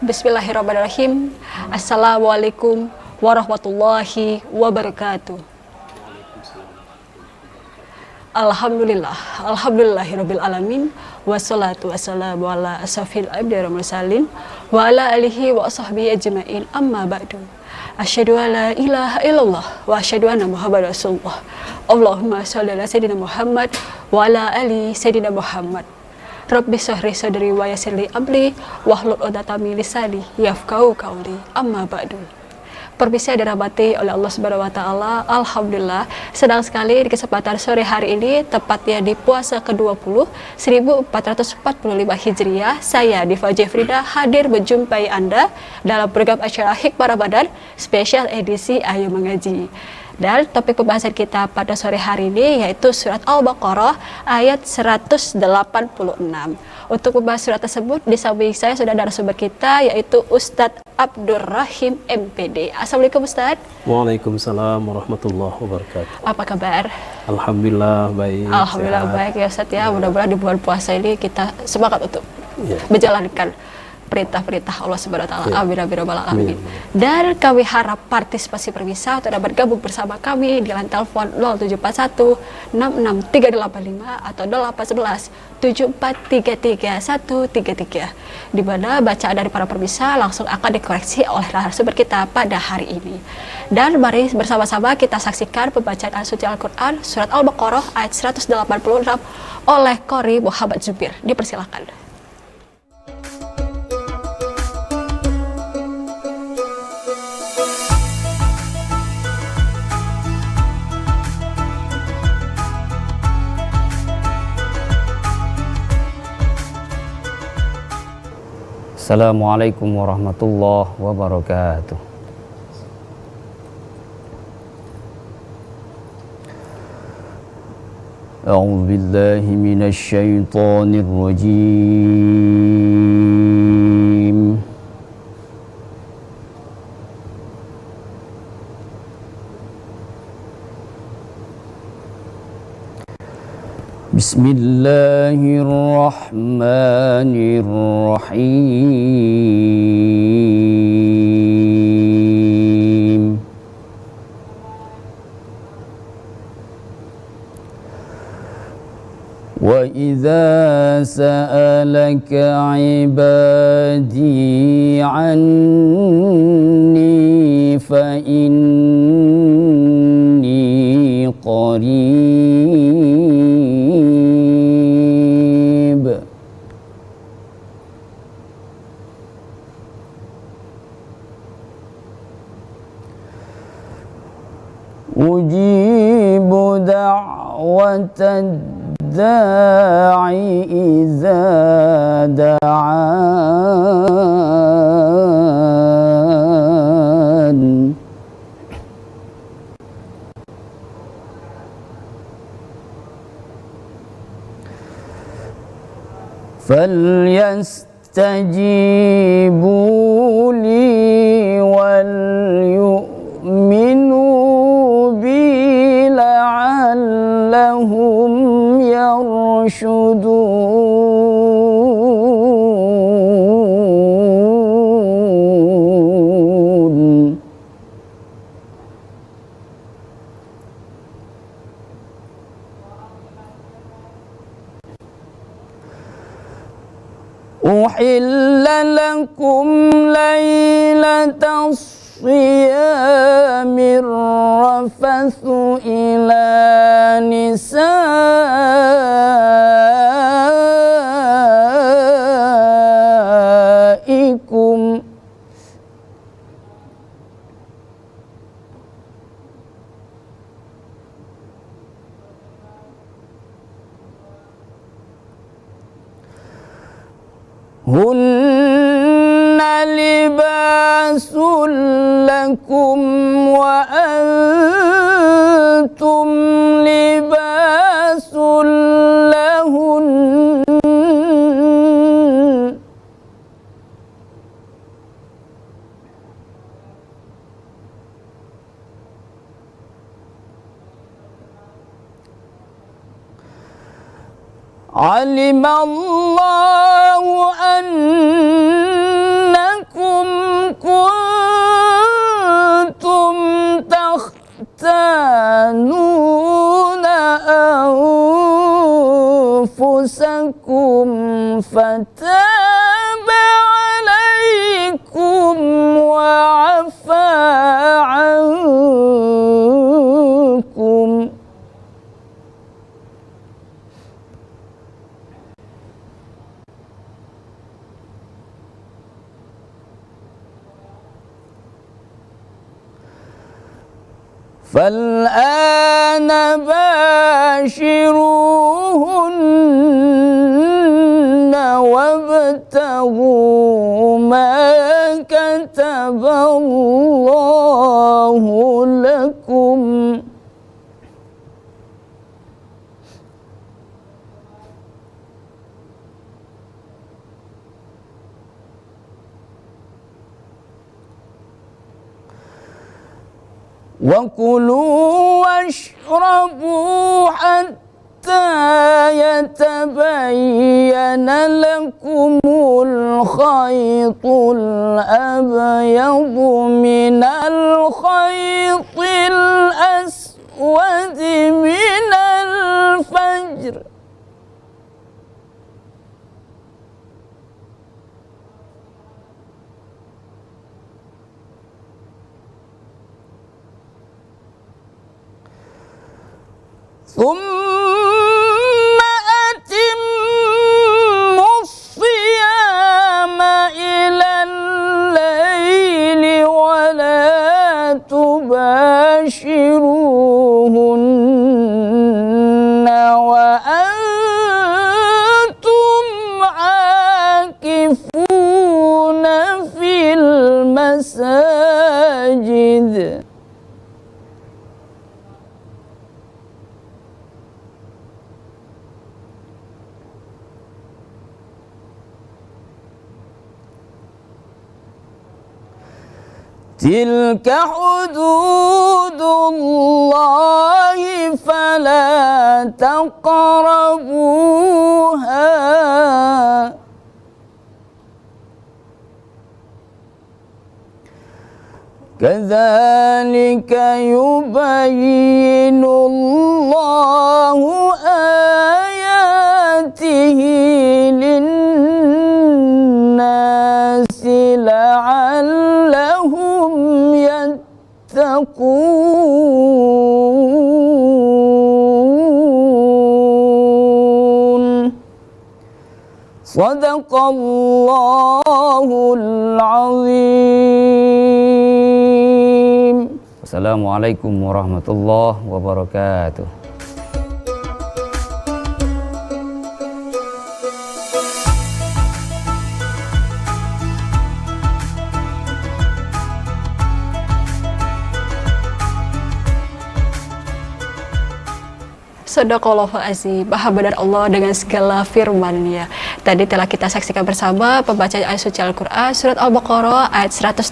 Bismillahirrahmanirrahim. Assalamualaikum warahmatullahi wabarakatuh. Alhamdulillahirabbil alamin. Wassalatu wassalamu ala asrofil anbiya'i wal mursalin wa ala alihi wa sahbihi ajmain. Amma ba'du. Asyhadu an la ilaha illallah wa asyhadu anna Muhammadar Rasulullah. Allahumma shalli ala sayyidina Muhammad wa ala ali sayyidina Muhammad. Rabbi shrah sadri wa yassir li amri wahlul 'uqdatam min lisani yafqahu qawli. Amma ba'du. Permisi dirahmati oleh Allah Subhanahu wa taala. Alhamdulillah, senang sekali di kesempatan sore hari ini, tepatnya di puasa ke-20 1445 Hijriah, saya Diva Jefrida hadir menjumpai Anda dalam program acara Hikmah Ramadan spesial edisi Ayo Mengaji. Dan topik pembahasan kita pada sore hari ini yaitu surat Al-Baqarah ayat 186. Untuk membahas surat tersebut, di samping saya sudah ada narasumber kita yaitu Ustadz Abdurrahim MPD. Assalamualaikum Ustadz. Waalaikumsalam warahmatullahi wabarakatuh. Apa kabar? Alhamdulillah baik. Alhamdulillah sehat. Baik ya Ustadz ya. Mudah-mudahan di bulan puasa ini kita semangat untuk menjalankan perintah-perintah Allah Subhanahu wa taala. Amin amin rabbal alamin. Dan kami harap partisipasi pemirsa untuk dapat gabung bersama kami di line telepon 0741 66385 atau 0811 7433 133, di mana bacaan dari para pemirsa langsung akan dikoreksi oleh narasumber kita pada hari ini. Dan mari bersama-sama kita saksikan pembacaan suci Al-Qur'an surat Al-Baqarah ayat 186 oleh Qori Muhammad Zubir. Dipersilakan. Assalamualaikum warahmatullahi wabarakatuh. A'udzu billahi minasy syaithanir rajim. Bismillahirrahmanirrahim. Wa idza sa'alaka 'ibadi 'anni fa inni qarib ujibu da'watad da'i idza da'an. Falyastajibu li wal yu'minu la'allahum yarshudun. Uhilla lakum laylatas siyamir rafathu ila nisaikum hunna libasul lakum wa antum libasul lahun. Alimallahu annakum فالآن باشروهن وابتغوا ما كتب الله لكم وكلوا واشربوا حتى يتبين لكم الخيط الأبيض من الخيط الأسود من الفجر ثم أتموا الصيام إلى الليل ولا تباشروهن وأنتم عاكفون في المساجد تلك حدود الله فلا تقربوها كذلك يبين الله آياته للناس لعلهم يتقون صدق الله العظيم. Assalamualaikum warahmatullahi wabarakatuh. Sadaqallahu azim, maha benar Allah dengan segala firman-Nya. Tadi telah kita saksikan bersama pembacaan ayat suci Al-Quran surat Al-Baqarah ayat 186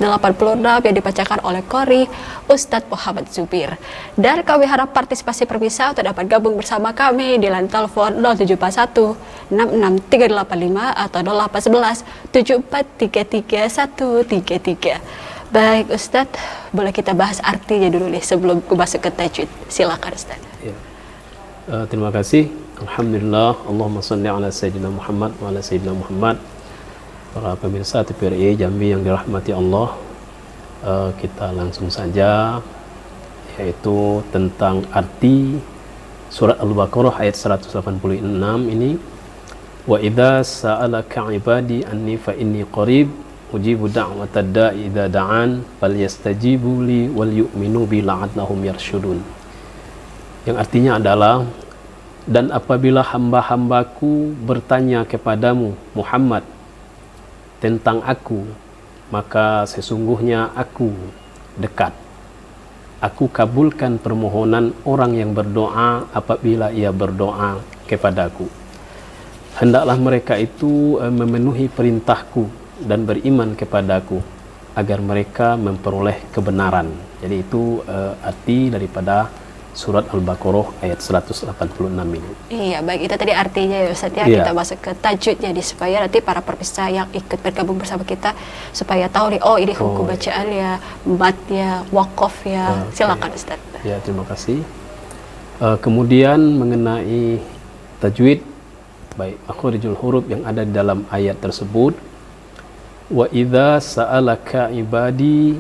yang dibacakan oleh Qori Ustadz Muhammad Zubir. Dan kami harap partisipasi permisah untuk dapat gabung bersama kami di line telepon 0741 66385 atau 0811 7433 133. Baik Ustadz, boleh kita bahas artinya dulu nih sebelum masuk ke tajwid. Silakan Ustadz. Ya. Terima kasih. Alhamdulillah. Allahumma salli ala Sayyidina Muhammad wa ala Sayyidina Muhammad. Para pemirsa TVRI Jambi yang dirahmati Allah, kita langsung saja, yaitu tentang arti surat Al-Baqarah ayat 186 ini. Wa idza sa'alaka ibadi anni fa inni qarib ujibu da'watad da'i idza da'an falyastajibu li wal yu'minu bi la'allahum yarshudun. Yang artinya adalah, dan apabila hamba-hambaku bertanya kepadamu Muhammad tentang aku, maka sesungguhnya aku dekat. Aku kabulkan permohonan orang yang berdoa apabila ia berdoa kepadaku. Hendaklah mereka itu memenuhi perintahku dan beriman kepadaku agar mereka memperoleh kebenaran. Jadi itu arti daripada surat Al-Baqarah ayat 186 ini. Iya, baik, itu tadi artinya ya Ustaz ya. Iya. Kita masuk ke tajwidnya supaya nanti para pemirsa yang ikut bergabung bersama kita supaya tahu nih, oh ini hukum bacaannya, matnya, waqafnya. Silakan Ustaz. Ya, terima kasih. Kemudian mengenai tajwid, baik makhrijul huruf yang ada di dalam ayat tersebut. Wa idza sa'alaka ibadi,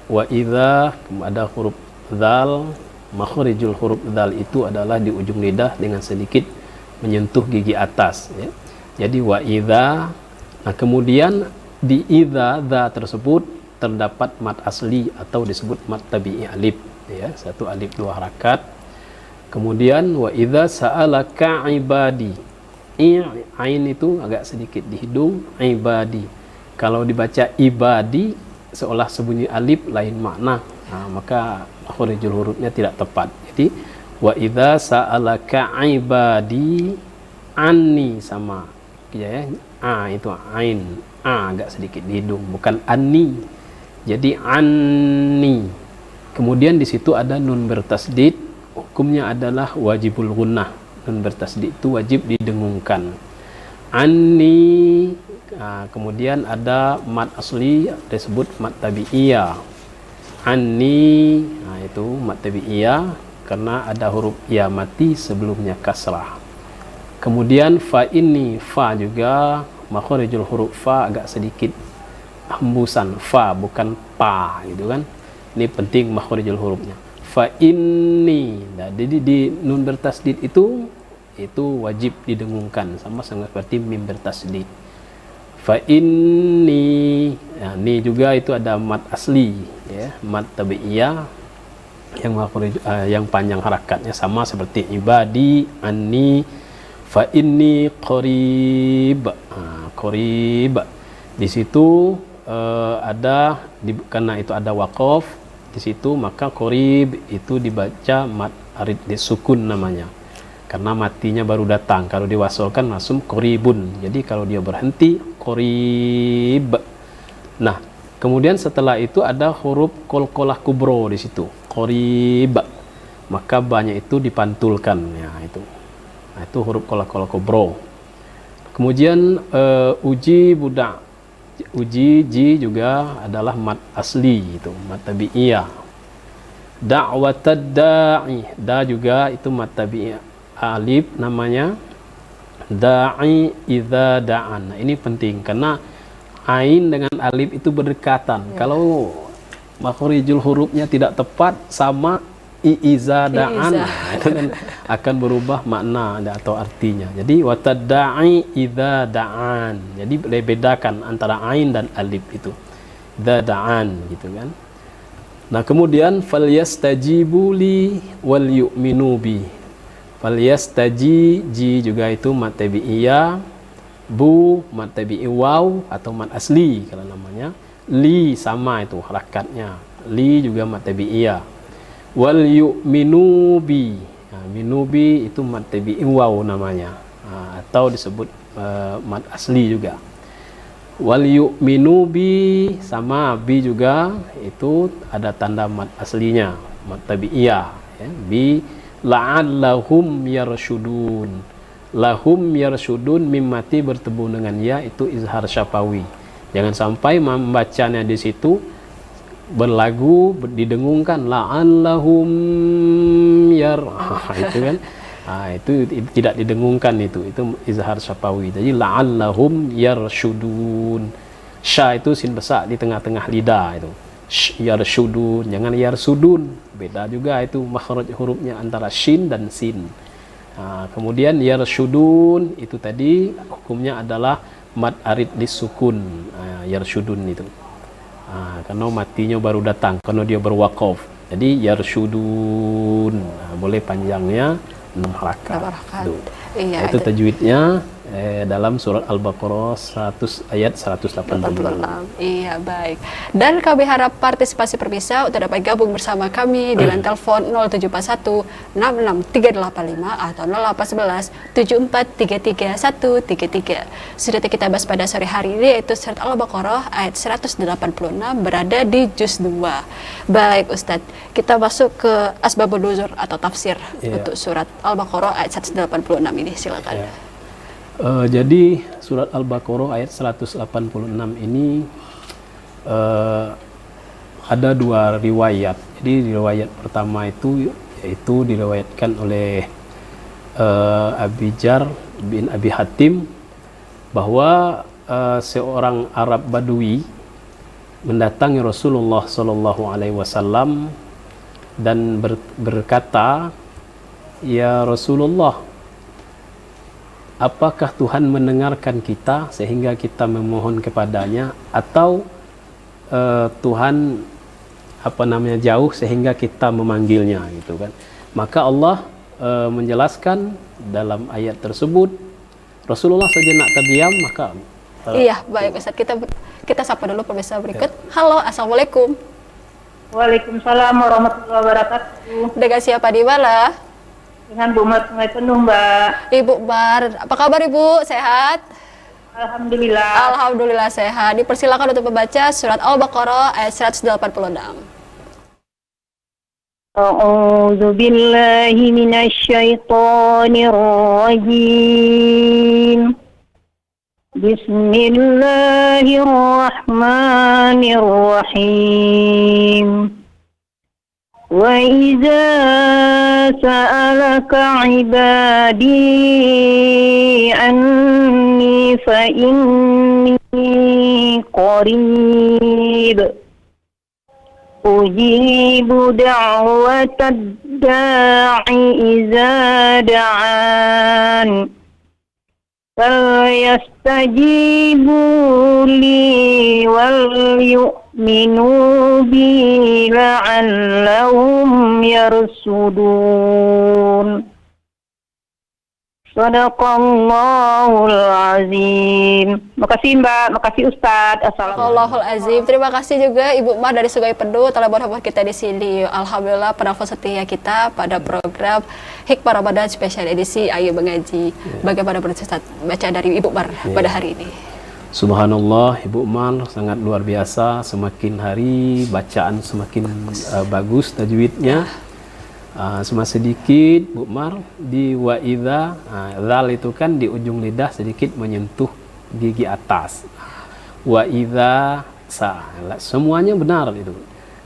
wa idza ada huruf dzal. Makhrijul huruf dzal itu adalah di ujung lidah dengan sedikit menyentuh gigi atas ya. Jadi wa idza, nah kemudian di idza dza tersebut terdapat mat asli atau disebut mat tabi'i alif. ya, satu alif dua harakat. Kemudian wa idza sa'alaka ibadi, ain itu agak sedikit di hidung, ibadi. Kalau dibaca ibadi seolah sebunyi alif lain makna, maka makharijul hurufnya tidak tepat. Jadi wa idza sa'alaka ibadi anni sama ya, itu ain, agak sedikit di hidung, bukan anni. Jadi anni. Kemudian di situ ada nun bertasdid, hukumnya adalah wajibul gunnah. Nun bertasdid itu wajib didengungkan. Anni. Kemudian ada mat asli disebut mat tabi'iyah. Anni, itu mat tabi'iyah karena ada huruf ya mati sebelumnya kasrah. Kemudian fa ini, fa juga makharijul huruf fa agak sedikit hembusan, fa bukan pa gitu kan. Ini penting makharijul hurufnya. Fa ini. Nah, jadi di nun bertasdid itu wajib didengungkan sama seperti mim bertasdid. Fa ini, ini juga itu ada mat asli ya, mat tabi'iyah yang panjang harakatnya sama seperti ibadi, anni, fa inni qarib. Qarib di situ ada karena itu ada waqaf di situ, maka qarib itu dibaca mat arid disukun namanya karena matinya baru datang. Kalau diwasolkan langsung qaribun, jadi kalau dia berhenti qarib. Nah, kemudian setelah itu ada huruf qalqalah kubro di situ, qarib, maka banyak itu dipantulkan ya itu. Nah, itu huruf qalqalah kubro. Kemudian uji budak, uji ji juga adalah mat asli itu, mat tabi'iyah. Da'watad da'i, da juga itu mat tabi'iyah, alif namanya. Da'i idza da'an. Nah, ini penting karena ain dengan alif itu berdekatan. Kalau makharijul hurufnya tidak tepat sama iza da'an, itu kan akan berubah makna atau artinya. Jadi watadda'i idza da'an. Jadi bedakan antara ain dan alif itu. Idza da'an gitu kan. Nah, kemudian falyastajibu li wal yu'minu bi. Falyastaji ji juga itu mat tabi'iyah, bu mat tabi'i waw atau mat asli kalau namanya. Li sama itu harakatnya. Li juga mat tabi'iyah. Wal yu'minu bi, minubi itu mat tabi'i waw namanya, atau disebut mat asli juga. Wal yu'minu bi sama bi juga itu ada tanda mat aslinya, mat tabi'iyah ya. Bi la'allahum yarshudun, lahum yarshudun, mim mati bertemu dengan ya itu izhar syafawi. Jangan sampai membacanya di situ berlagu didengungkan la'allahum itu kan. Itu tidak didengungkan, itu izhar syafawi. Jadi la'allahum yarshudun, sya itu sin besar di tengah-tengah lidah itu, yarshudun, jangan yarsudun, beda juga itu makhraj hurufnya antara shin dan sin. Kemudian yarshudun itu tadi hukumnya adalah mad arid disukun, yarshudun itu. Karena matinya baru datang, karena dia berwaqaf. Jadi yarshudun, boleh panjangnya 6 harakat. Iya, itu tajwidnya dalam surat Al-Baqarah 100 ayat 186. Iya, baik. Dan kami harap partisipasi pemirsa untuk dapat gabung bersama kami di line telepon 0741 66385 atau 0811 7433 133. Sudah kita bahas pada sore hari ini, yaitu surat Al-Baqarah ayat 186 berada di juz 2. Baik Ustadz, kita masuk ke asbabun nuzul atau tafsir untuk surat Al-Baqarah ayat 186 ini, silakan. Jadi surat Al-Baqarah ayat 186 ini ada dua riwayat. Jadi riwayat pertama itu yaitu diriwayatkan oleh Abi Jar bin Abi Hatim bahwa seorang Arab Badui mendatangi Rasulullah SAW dan berkata, "Ya Rasulullah, apakah Tuhan mendengarkan kita sehingga kita memohon kepadanya, atau Tuhan jauh sehingga kita memanggilnya gitu kan. Maka Allah menjelaskan dalam ayat tersebut, Rasulullah sejenak terdiam, maka Iya, baik Ustaz. Kita sapa dulu pemirsa berikut. Halo, Assalamualaikum. Waalaikumsalam warahmatullahi wabarakatuh. Dengan siapa di mana? Dengan Bu Mar Sungai Penuh, Mbak. Ibu Bar. Apa kabar Ibu? Sehat? Alhamdulillah. Alhamdulillah sehat. Dipersilakan untuk membaca surat Al-Baqarah ayat 186. A'udzu billahi minasyaitonir rajim. Bismillahirrahmanirrahim. Wa idza sa'alaka 'ibadi anni fa inni qarib ujibu da'watad da'i idza da'an فَلْيَسْتَجِيبُوا لِي وَلْيُؤْمِنُوا بِي لَعَلَّهُمْ يَرْشُدُونَ. Shadaqallahul azim. Makasih Mbak, makasih Ustadz. Assalamualaikum. Allahul Azim. Terima kasih juga Ibu Mar dari Sungai Penuh telah bersama kita di sini. Alhamdulillah penonton setia kita pada program Hikmah Ramadan spesial edisi Ayo Mengaji. Bagaimana Ustaz baca dari Ibu Mar pada hari ini? Subhanallah, Ibu Mar sangat luar biasa. Semakin hari bacaan semakin bagus tajwidnya. Semakin sedikit Bu Mar di wa idza, zal itu kan di ujung lidah sedikit menyentuh gigi atas. Wa idza sa, semuanya benar itu.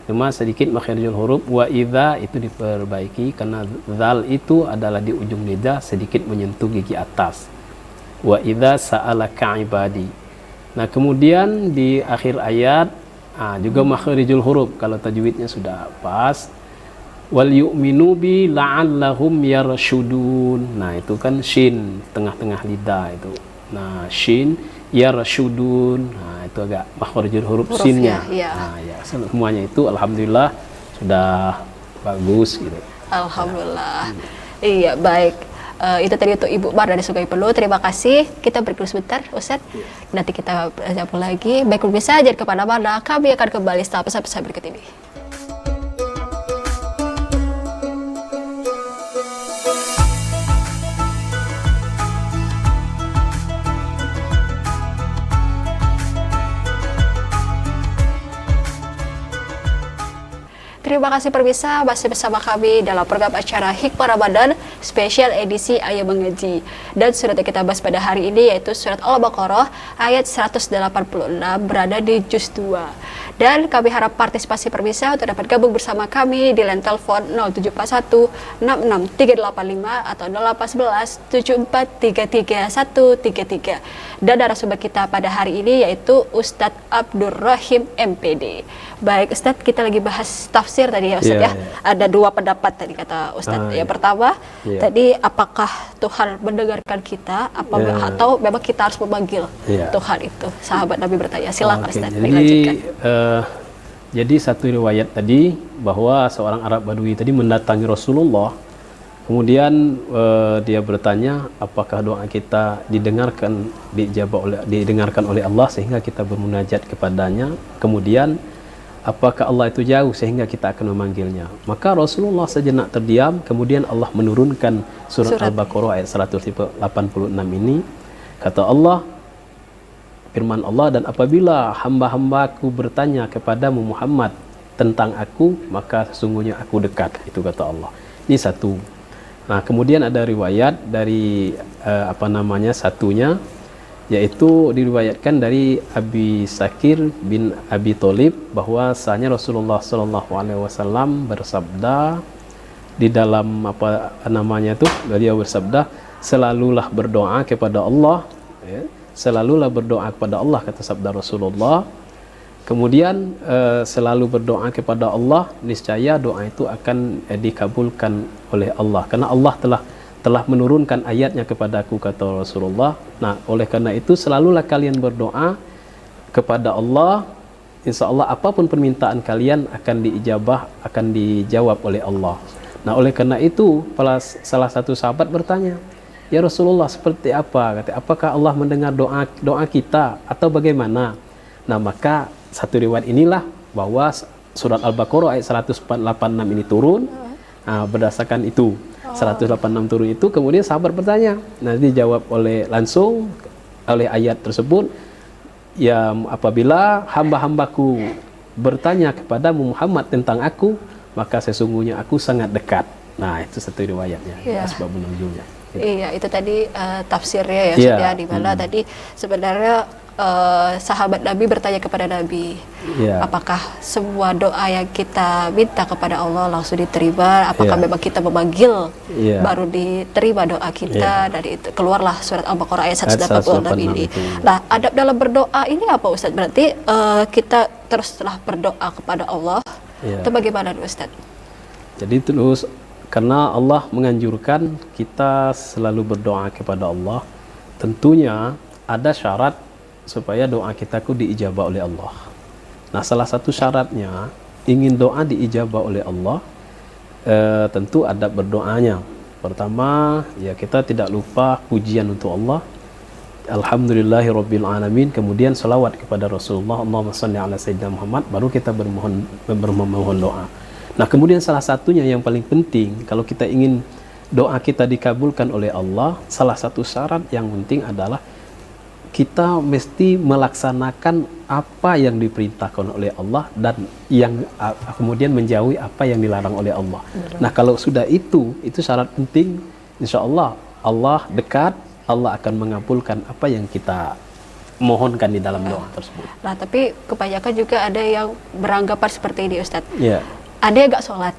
Cuma sedikit makharijul huruf wa idza itu diperbaiki karena zal itu adalah di ujung lidah sedikit menyentuh gigi atas. Wa idza sa'alaka ibadi. Nah, kemudian di akhir ayat juga makharijul huruf kalau tajwidnya sudah pas. Wal yu'minu bi la'allahum yarshudun. Nah, itu kan shin tengah-tengah lidah itu. Nah, shin yarshudun. Nah, itu agak makharijul huruf sinnya. Ya. Nah, ya semuanya itu alhamdulillah sudah bagus gitu. Alhamdulillah. Iya, baik. Itu tadi untuk Ibu Mar dari Sungai Penuh. Terima kasih. Kita break dulu sebentar, Ustaz. Nanti kita sambung lagi. Baik, pemirsa, jangan kemana-mana. Kami akan kembali setelah pesan-pesan berikut ini. Terima kasih pemirsa, masih bersama kami dalam program acara Hikmah Ramadan spesial edisi Ayo Mengaji. Dan surat yang kita bahas pada hari ini yaitu surat Al-Baqarah ayat 186 berada di juz 2. Dan kami harap partisipasi pemirsa untuk dapat gabung bersama kami di line telepon 0741 66385 atau 0811 7433 133. Dan narasumber kita pada hari ini yaitu Ustadz Abdur Rahim MPD. Baik Ustadz, kita lagi bahas tafsir tadi ya Ustadz ya. Ada dua pendapat tadi kata Ustadz. Yang pertama tadi apakah Tuhan mendengarkan kita atau memang kita harus memanggil Tuhan itu. Sahabat Nabi bertanya. Silakan Ustadz. Jadi satu riwayat tadi bahwa seorang Arab Badui tadi mendatangi Rasulullah. Kemudian dia bertanya apakah doa kita didengarkan oleh Allah sehingga kita bermunajat kepadanya. Kemudian apakah Allah itu jauh sehingga kita akan memanggilnya. Maka Rasulullah sejenak terdiam. Kemudian Allah menurunkan surat Al-Baqarah ayat 186 ini. Kata Allah, firman Allah, dan apabila hamba-hambaku bertanya kepadamu Muhammad tentang aku, maka sesungguhnya aku dekat. Itu kata Allah. Ini satu. Nah, kemudian ada riwayat dari satunya, yaitu diriwayatkan dari Abi Sakir bin Abi Thalib bahwasanya Rasulullah SAW bersabda di dalam beliau bersabda, selalulah berdoa kepada Allah, selalulah berdoa kepada Allah, kata sabda Rasulullah. Kemudian selalu berdoa kepada Allah, niscaya doa itu akan dikabulkan oleh Allah karena Allah telah menurunkan ayatnya kepadaku, kata Rasulullah. Nah, oleh karena itu selalulah kalian berdoa kepada Allah insya Allah apapun permintaan kalian akan dijawab oleh Allah. Nah, oleh karena itu salah satu sahabat bertanya, ya Rasulullah, seperti apa? Apakah Allah mendengar doa kita atau bagaimana? Nah, maka satu riwayat inilah bahwa surat Al-Baqarah ayat 186 ini turun. Nah, berdasarkan itu 186 turun itu, kemudian sahabat bertanya. Nah, dijawab langsung oleh ayat tersebut, ya apabila hamba-hambaku bertanya kepada Muhammad tentang aku, maka sesungguhnya aku sangat dekat. Nah, itu satu riwayatnya, asbabun nuzulnya. Iya, itu tadi tafsirnya ya, sudah di mana tadi sebenarnya sahabat Nabi bertanya kepada Nabi, apakah semua doa yang kita minta kepada Allah langsung diterima? Apakah memang kita memanggil baru diterima doa kita? Dari itu keluarlah surat Al-Baqarah ayat 186 ini. Nah, adab dalam berdoa ini apa, Ustaz? Berarti kita teruslah berdoa kepada Allah. Itu bagaimana, Ustaz? Jadi terus, karena Allah menganjurkan kita selalu berdoa kepada Allah, tentunya ada syarat supaya doa kita diijabah oleh Allah. Nah, salah satu syaratnya, ingin doa diijabah oleh Allah, tentu adab berdoanya. Pertama, ya kita tidak lupa pujian untuk Allah, Alhamdulillahirabbil alamin, kemudian salawat kepada Rasulullah, Allahumma shalli ala sayyidina Muhammad, baru kita memohon doa. Nah, kemudian salah satunya yang paling penting, kalau kita ingin doa kita dikabulkan oleh Allah, salah satu syarat yang penting adalah kita mesti melaksanakan apa yang diperintahkan oleh Allah dan yang kemudian menjauhi apa yang dilarang oleh Allah. Nah, kalau sudah itu syarat penting, insya Allah Allah dekat, Allah akan mengabulkan apa yang kita mohonkan di dalam doa tersebut. Nah, tapi kebanyakan juga ada yang beranggapan seperti ini, Ustadz. Ada yang gak sholat,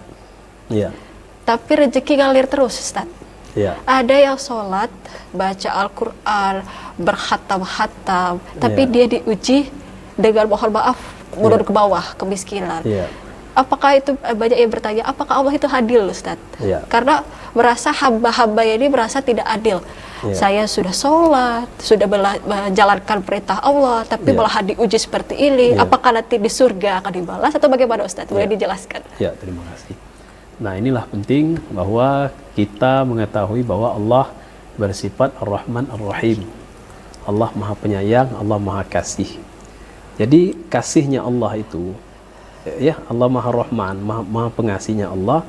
tapi rezeki ngalir terus, Ustadz. Ada yang sholat, baca Al-Quran, berhatam-hatam, tapi dia diuji dengan, mohon maaf, mundur ke bawah, kemiskinan. Apakah itu, banyak yang bertanya, apakah Allah itu adil, Ustadz? Karena merasa hamba-hamba ini merasa tidak adil. Saya sudah sholat, sudah menjalankan perintah Allah, tapi malah diuji seperti ini. Apakah nanti di surga akan dibalas atau bagaimana, Ustadz? Boleh dijelaskan? Ya, terima kasih. Nah, inilah penting bahwa kita mengetahui bahwa Allah bersifat Ar-Rahman Ar-Rahim. Allah Maha Penyayang, Allah Maha Kasih. Jadi kasihnya Allah itu, ya, Allah Maha Rahman, Maha Pengasihnya Allah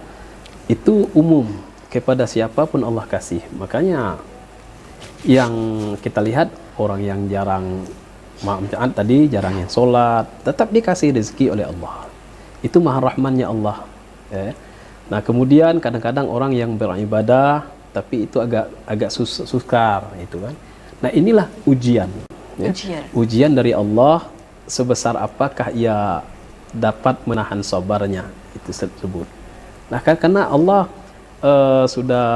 itu umum kepada siapapun Allah kasih. Makanya yang kita lihat orang yang jarang tadi jarang yang sholat, tetap dikasih rezeki oleh Allah. Itu Maha Rahmannya Allah. Nah, kemudian kadang-kadang orang yang beribadah tapi itu agak sukar, itu kan. Nah, inilah ujian. Ujian dari Allah, sebesar apakah ia dapat menahan sabarnya, itu tersebut. Nah, karena Allah sudah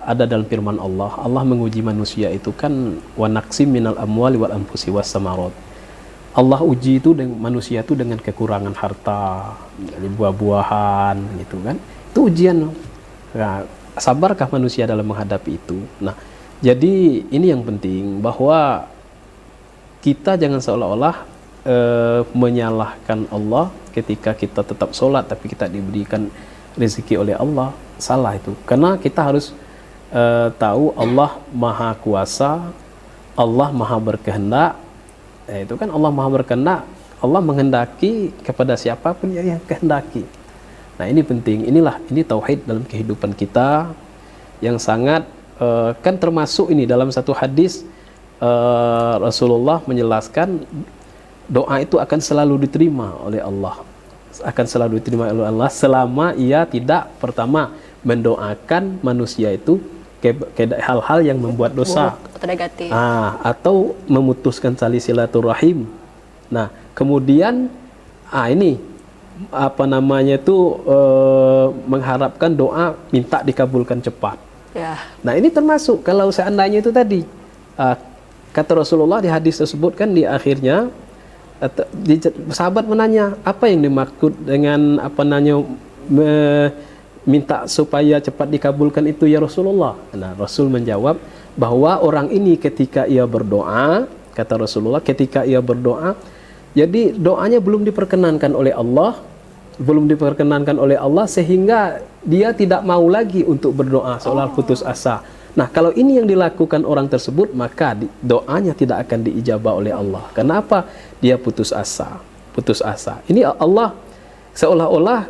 ada dalam firman Allah, Allah menguji manusia itu kan, wa naqsim minal amwali wal anfusi was samarat. Allah uji itu dengan manusia itu dengan kekurangan harta, dari buah-buahan, gitu kan. Itu ujian. Nah, sabarkah manusia dalam menghadapi itu? Nah, jadi ini yang penting, bahwa kita jangan seolah-olah menyalahkan Allah ketika kita tetap sholat tapi kita diberikan rezeki oleh Allah. Salah itu, karena kita harus tahu Allah Maha Kuasa, Allah Maha Berkehendak. Itu kan Allah Maha Berkehendak, Allah menghendaki kepada siapapun yang kehendaki. Nah, ini penting, ini tauhid dalam kehidupan kita yang sangat kan termasuk ini dalam satu hadis Rasulullah menjelaskan doa itu akan selalu diterima oleh Allah, akan selalu diterima oleh Allah selama ia tidak pertama mendoakan manusia itu ke hal-hal yang membuat dosa atau negatif, atau memutuskan tali silaturahim. Nah, kemudian ini mengharapkan doa minta dikabulkan cepat. Nah, ini termasuk kalau seandainya itu tadi kata Rasulullah di hadis tersebut kan, di akhirnya sahabat menanya, apa yang dimaksud dengan minta supaya cepat dikabulkan itu ya Rasulullah? Nah, Rasul menjawab bahwa orang ini ketika ia berdoa, kata Rasulullah, ketika ia berdoa Jadi doanya belum diperkenankan oleh Allah, sehingga dia tidak mau lagi untuk berdoa seolah putus asa. Nah, kalau ini yang dilakukan orang tersebut, maka doanya tidak akan diijabah oleh Allah. Kenapa? Dia putus asa. Ini Allah seolah-olah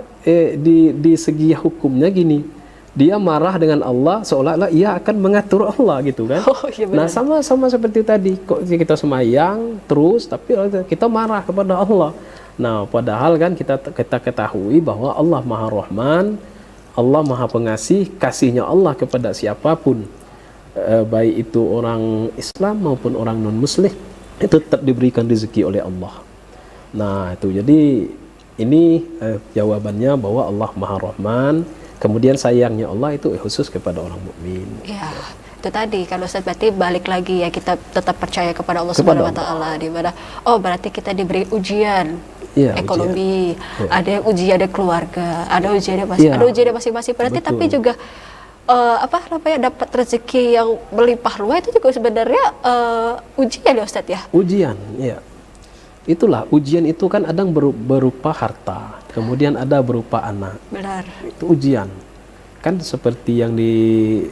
di segi hukumnya gini, dia marah dengan Allah seolah-olah ia akan mengatur Allah gitu kan. Iya Nah, sama seperti tadi, kok kita semayang terus tapi kita marah kepada Allah. Nah, padahal kan kita ketahui bahwa Allah Maha Rahman, Allah Maha Pengasih, kasihnya Allah kepada siapapun, baik itu orang Islam maupun orang non-Muslim, itu tetap diberikan rezeki oleh Allah. Nah, itu jadi ini jawabannya bahwa Allah Maha Rahman, kemudian sayangnya Allah itu khusus kepada orang mukmin. Ya, itu tadi kalau Ustaz berarti balik lagi ya, kita tetap percaya kepada Allah Subhanahu wa taala, di mana berarti kita diberi ujian. Ya, ekonomi, ada yang ujian ada keluarga, ada ujiannya masing-masing. Berarti betul. Tapi juga dapat rezeki yang berlimpah ruah itu juga sebenarnya ujian ya Ustaz ya. Ujian, ya. Itulah ujian itu kan ada berupa harta, kemudian ada berupa anak. Benar. Itu ujian. Kan seperti yang di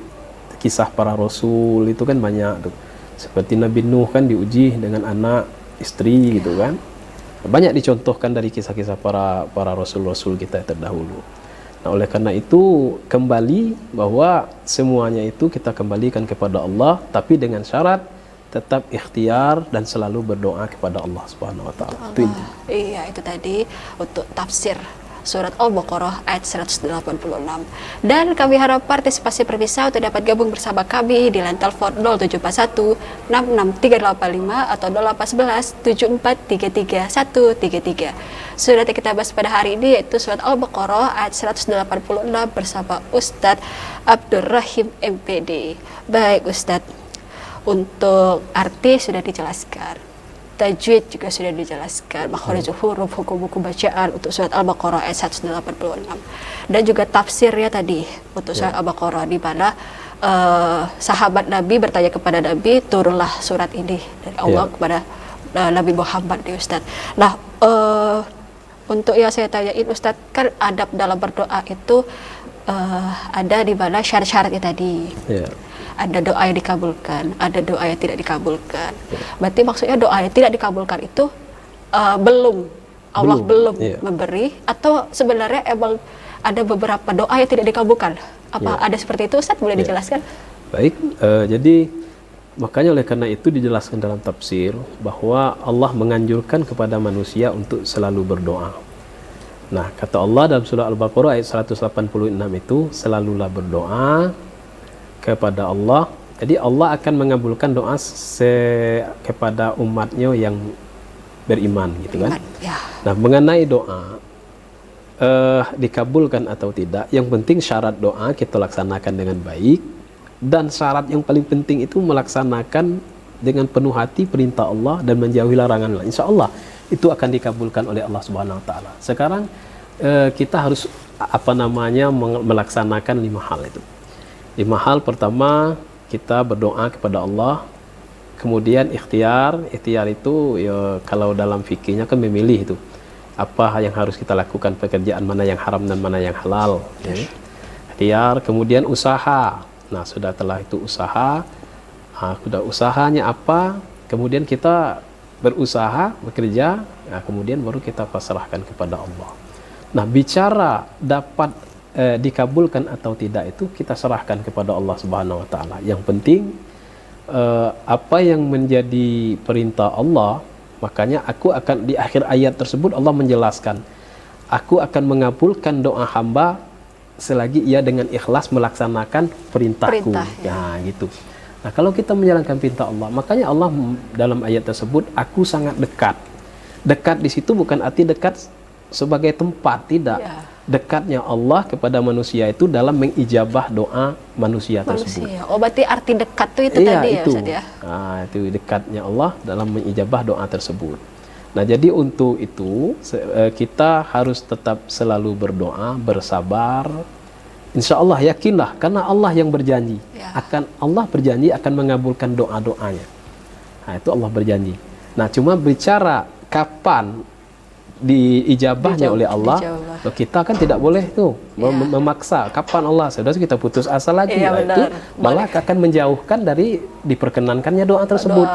kisah para rasul itu kan banyak tuh. Seperti Nabi Nuh kan diuji dengan anak, istri gitu kan. Banyak dicontohkan dari kisah-kisah para rasul-rasul kita terdahulu. Nah, oleh karena itu kembali bahwa semuanya itu kita kembalikan kepada Allah, tapi dengan syarat tetap ikhtiar dan selalu berdoa kepada Allah Subhanahu wa taala. Iya, itu tadi untuk tafsir surat Al-Baqarah ayat 186. Dan kami harap partisipasi pemirsa untuk dapat gabung bersama kami di line telepon 0741 66385 atau 0811 7433 133. Surat yang kita bahas pada hari ini yaitu surat Al-Baqarah ayat 186 bersama Ustadz Abdurrahim MPD. Baik Ustadz, untuk arti sudah dijelaskan, tajwid juga sudah dijelaskan, makharijul huruf, hukum-hukum bacaan untuk surat Al-Baqarah ayat 186, dan juga tafsirnya tadi untuk surat Al-Baqarah, di mana sahabat Nabi bertanya kepada Nabi, turunlah surat ini dari Allah kepada Nabi Muhammad nih Ustaz. Nah, untuk yang saya tanyain Ustaz, kan adab dalam berdoa itu ada di mana syarat-syaratnya tadi. Ada doa yang dikabulkan, ada doa yang tidak dikabulkan. Berarti maksudnya doa yang tidak dikabulkan itu Allah belum memberi, atau sebenarnya emang ada beberapa doa yang tidak dikabulkan? Apa ada seperti itu Ustaz? Boleh dijelaskan? Baik, jadi makanya oleh karena itu dijelaskan dalam tafsir bahwa Allah menganjurkan kepada manusia untuk selalu berdoa. Nah, kata Allah dalam surah Al-Baqarah ayat 186 itu, selalulah berdoa kepada Allah. Jadi Allah akan mengabulkan doa kepada umatnya yang beriman gitu kan. Nah, mengenai doa dikabulkan atau tidak, yang penting syarat doa kita laksanakan dengan baik, dan syarat yang paling penting itu melaksanakan dengan penuh hati perintah Allah dan menjauhi larangan Allah. Insya Allah itu akan dikabulkan oleh Allah Subhanahu wa taala. Sekarang kita harus melaksanakan 5 hal itu. 5 hal. Pertama, kita berdoa kepada Allah. Kemudian ikhtiar itu ya, kalau dalam fikihnya kan memilih itu apa yang harus kita lakukan, pekerjaan mana yang haram dan mana yang halal ya. Ikhtiar, kemudian usaha. Nah, setelah itu usaha, sudah usahanya apa, kemudian kita berusaha, bekerja, nah, kemudian baru kita pasrahkan kepada Allah. Nah, bicara dapat dikabulkan atau tidak itu kita serahkan kepada Allah Subhanahu wa taala. Yang penting apa yang menjadi perintah Allah, makanya aku akan, di akhir ayat tersebut Allah menjelaskan, aku akan mengabulkan doa hamba selagi ia dengan ikhlas melaksanakan perintahku. Nah, gitu. Nah, kalau kita menjalankan perintah Allah, makanya Allah dalam ayat tersebut, aku sangat dekat. Dekat di situ bukan arti dekat sebagai tempat, tidak. Dekatnya Allah kepada manusia itu dalam mengijabah doa manusia tersebut. Oh, berarti arti dekat itu tadi ya Ustaz ya? Nah, itu dekatnya Allah dalam mengijabah doa tersebut. Nah, jadi untuk itu kita harus tetap selalu berdoa, bersabar. Insya Allah, yakinlah, karena Allah yang berjanji Allah berjanji akan mengabulkan doa-doanya. Nah, itu Allah berjanji. Nah, cuma bicara kapan diijabahnya oleh Allah, kita kan tidak boleh tuh memaksa kapan Allah. Sudah kita putus asa lagi, itu malah akan menjauhkan dari diperkenankannya doa tersebut.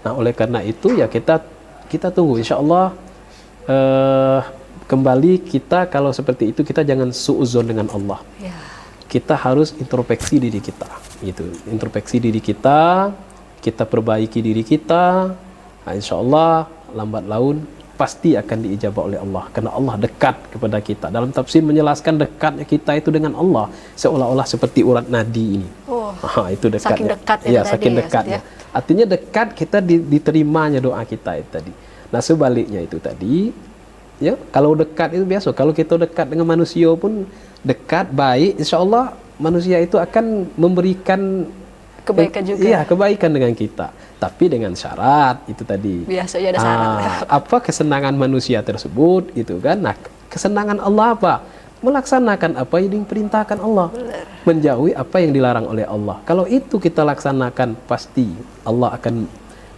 Nah, oleh karena itu ya kita tunggu, insya Allah kembali kita kalau seperti itu kita jangan suudzon dengan Allah. Kita harus introspeksi diri kita, gitu. Introspeksi diri kita, kita perbaiki diri kita. Nah, insya Allah lambat laun pasti akan diijabah oleh Allah, karena Allah dekat kepada kita. Dalam tafsir menjelaskan dekatnya kita itu dengan Allah seolah-olah seperti urat nadi ini. Itu dekatnya. Saking dekat ya, saking dekatnya. Artinya dekat kita diterimanya doa kita itu tadi. Nah, sebaliknya itu tadi, ya, kalau dekat itu biasa. Kalau kita dekat dengan manusia pun dekat, baik, insya Allah manusia itu akan memberikan kebaikan juga. Iya, kebaikan dengan kita. Tapi dengan syarat itu tadi. Biasanya ada syarat. Apa kesenangan manusia tersebut, gitu kan? Nah, kesenangan Allah apa? Melaksanakan apa yang diperintahkan Allah. Benar. Menjauhi apa yang dilarang oleh Allah. Kalau itu kita laksanakan, pasti Allah akan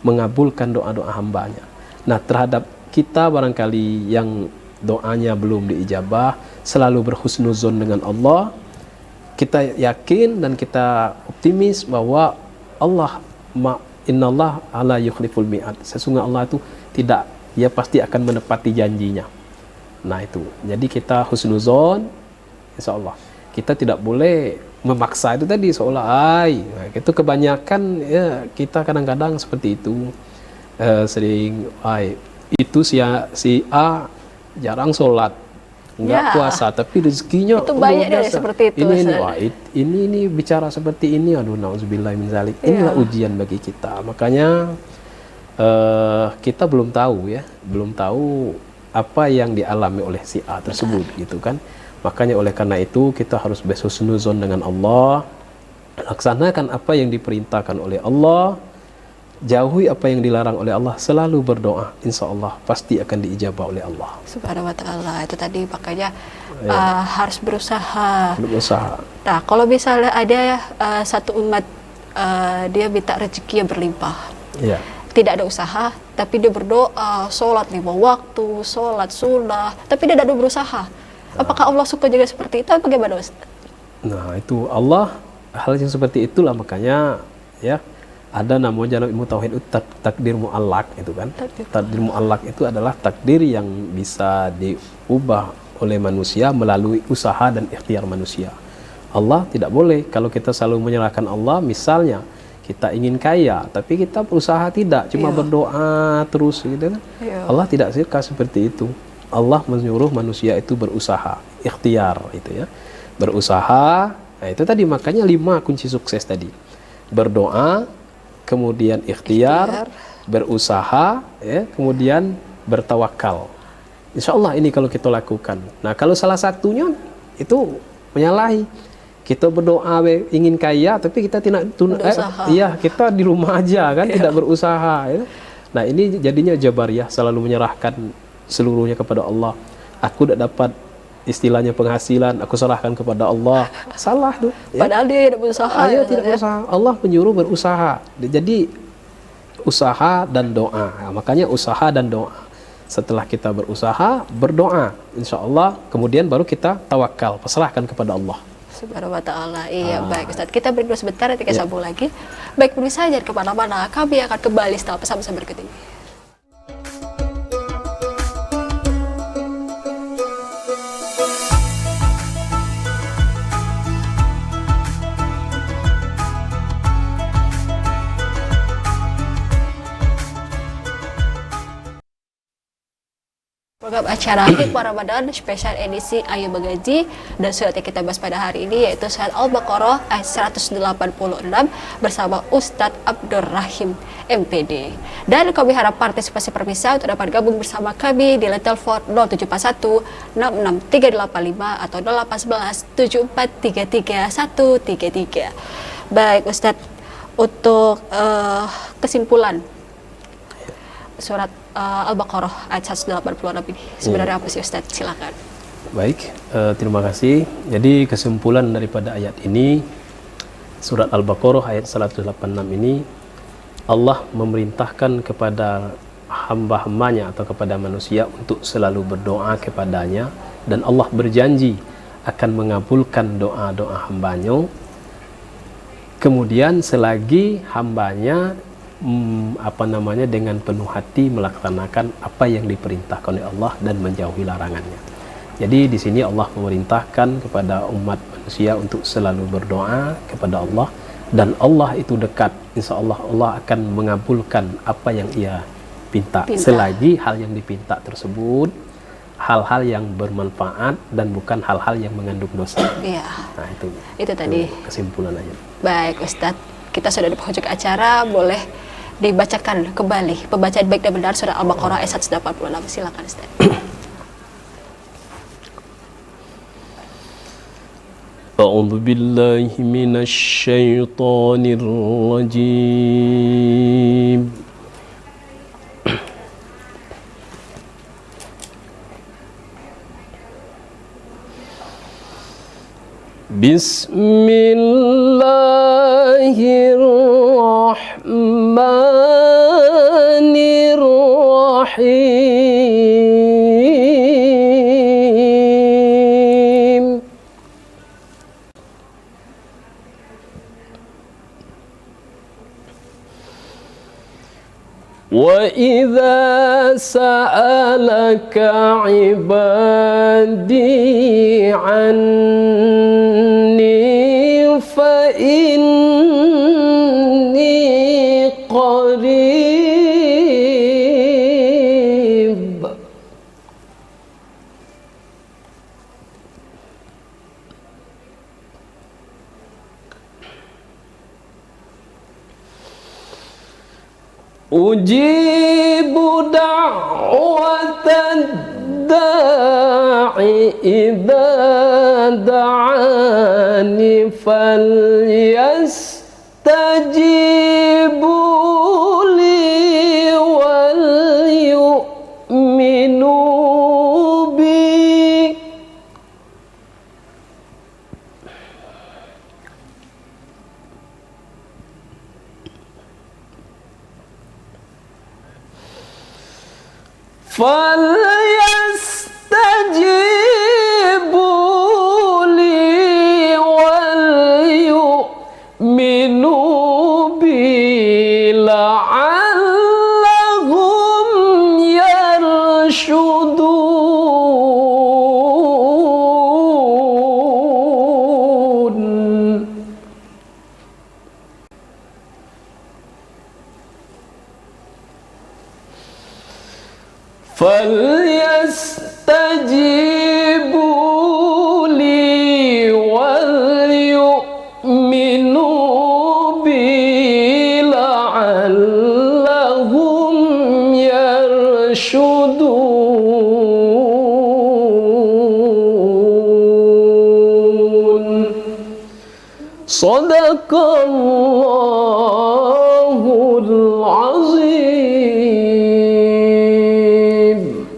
mengabulkan doa-doa hambanya. Nah, terhadap kita barangkali yang doanya belum diijabah, selalu berhusnuzon dengan Allah. Kita yakin dan kita optimis bahwa Innallah ala yukhliful mi'ad. Sesungguhnya Allah itu tidak, dia pasti akan menepati janjinya. Nah, itu. Jadi kita husnuzon, insya Allah. Kita tidak boleh memaksa itu tadi seolah itu kebanyakan ya, kita kadang-kadang seperti itu. Sering itu si A jarang sholat, enggak puasa, tapi rezekinya itu banyak dari seperti itu. Ini bicara seperti ini, aduh nauzubillah min zalik. Inilah ujian bagi kita. Makanya kita belum tahu apa yang dialami oleh si A tersebut, gitu kan. Makanya oleh karena itu kita harus berhusnuzon dengan Allah, laksanakan apa yang diperintahkan oleh Allah, jauhi apa yang dilarang oleh Allah, selalu berdoa, insya Allah pasti akan diijabah oleh Allah Subhanahu wa ta'ala. Itu tadi makanya harus berusaha. Nah, kalau misalnya ada satu umat dia minta rezeki yang berlimpah, tidak ada usaha, tapi dia berdoa, sholat 5 waktu, sholat sunnah, tapi dia tidak ada berusaha, apakah Allah suka juga seperti itu? Bagaimana, Ustaz? Nah, itu Allah, hal yang seperti itulah makanya ya ada namanya dalam ilmu tauhid takdir mu'allaq itu kan. Takdir mu'allaq itu adalah takdir yang bisa diubah oleh manusia melalui usaha dan ikhtiar manusia. Allah tidak boleh kalau kita selalu menyerahkan Allah, misalnya kita ingin kaya tapi kita berusaha tidak, cuma berdoa terus gitu kan. Allah tidak suka seperti itu. Allah menyuruh manusia itu berusaha, ikhtiar itu ya. Berusaha, nah itu tadi makanya 5 kunci sukses tadi. Berdoa, kemudian ikhtiar, berusaha, ya, kemudian bertawakal. Insya Allah ini kalau kita lakukan. Nah, kalau salah satunya itu menyalahi. Kita berdoa ingin kaya, tapi kita tidak kita di rumah aja kan, tidak berusaha. Ya. Nah, ini jadinya jabariyah, selalu menyerahkan seluruhnya kepada Allah. Aku tidak dapat istilahnya penghasilan, aku serahkan kepada Allah. Salah tuh. Ya. Padahal dia tidak berusaha. Tidak berusaha. Allah menyuruh berusaha. Jadi usaha dan doa. Nah, makanya usaha dan doa. Setelah kita berusaha, berdoa, insya Allah, kemudian baru kita tawakal, pasrahkan kepada Allah. Subhanahu wa ta'ala. Iya, baik Ustaz. Kita break dulu sebentar, nanti kita sambung lagi. Baik, pemirsa, jangan kemana-mana. Kami akan kembali setelah pesan-pesan berikut ini. Program acara Hikmah Ramadan spesial edisi Ayo Mengaji, dan surat yang kita bahas pada hari ini yaitu surat Al-Baqarah ayat 186 bersama Ustadz Abdur Rahim MPD. Dan kami harap partisipasi permisah untuk dapat gabung bersama kami di line telepon 0741 66385 atau 0811 7433 133. Baik Ustadz, untuk kesimpulan surat Al-Baqarah ayat 186 ini sebenarnya apa sih Ustaz? Silakan. Baik, terima kasih. Jadi kesimpulan daripada ayat ini, surat Al-Baqarah ayat 186 ini, Allah memerintahkan kepada hamba-hambanya atau kepada manusia untuk selalu berdoa kepadanya, dan Allah berjanji akan mengabulkan doa-doa hambanya. Kemudian selagi hambanya dengan penuh hati melaksanakan apa yang diperintahkan oleh Allah dan menjauhi larangannya. Jadi di sini Allah memerintahkan kepada umat manusia untuk selalu berdoa kepada Allah, dan Allah itu dekat. Insya Allah Allah akan mengabulkan apa yang ia pinta. Selagi hal yang dipinta tersebut hal-hal yang bermanfaat dan bukan hal-hal yang mengandung dosa. Iya. Nah itu tadi kesimpulan aja. Baik Ustadz, kita sudah di penghujung acara, boleh dibacakan kembali pembacaan baik dan benar surah Al-Baqarah ayat 186. Silakan Ustadz. A'udzu billahi minasy syaithanir rajim. Bismillahirrahmanirrahim. وَإِذَا سَأَلَكَ عِبَادِي عَنِّي فَإِنِّي قَرِيبٌ أجيب دعوة الداع إذا دعاني فليستجيبوا لي وليؤمنوا بي فليستجيبوا لي وليؤمنوا بي لعلهم يرشدون فليستجيبوا لي وليؤمنوا بي لعلهم يرشدون صدق الله العظيم.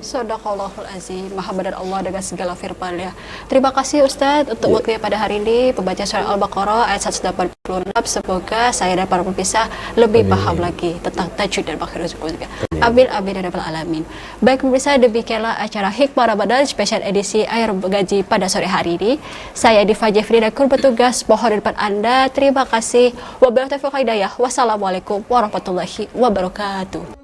Sadaqallahul azim. Maha benar Allah dengan segala firman-Nya. Terima kasih Ustadz untuk waktunya pada hari ini, pembaca surah Al-Baqarah ayat 186. Semoga saya dan para pemirsa lebih paham lagi tentang tajwid dan makhraj juga. Amin amin ya rabbal alamin. Baik pemirsa, demikianlah acara Hikmah Ramadan spesial edisi akhir gaji pada sore hari ini. Saya Diva Jeffrey dan kru petugas mohon di depan Anda. Terima kasih. Wabillahi taufiq wal hidayah. Wassalamualaikum warahmatullahi wabarakatuh.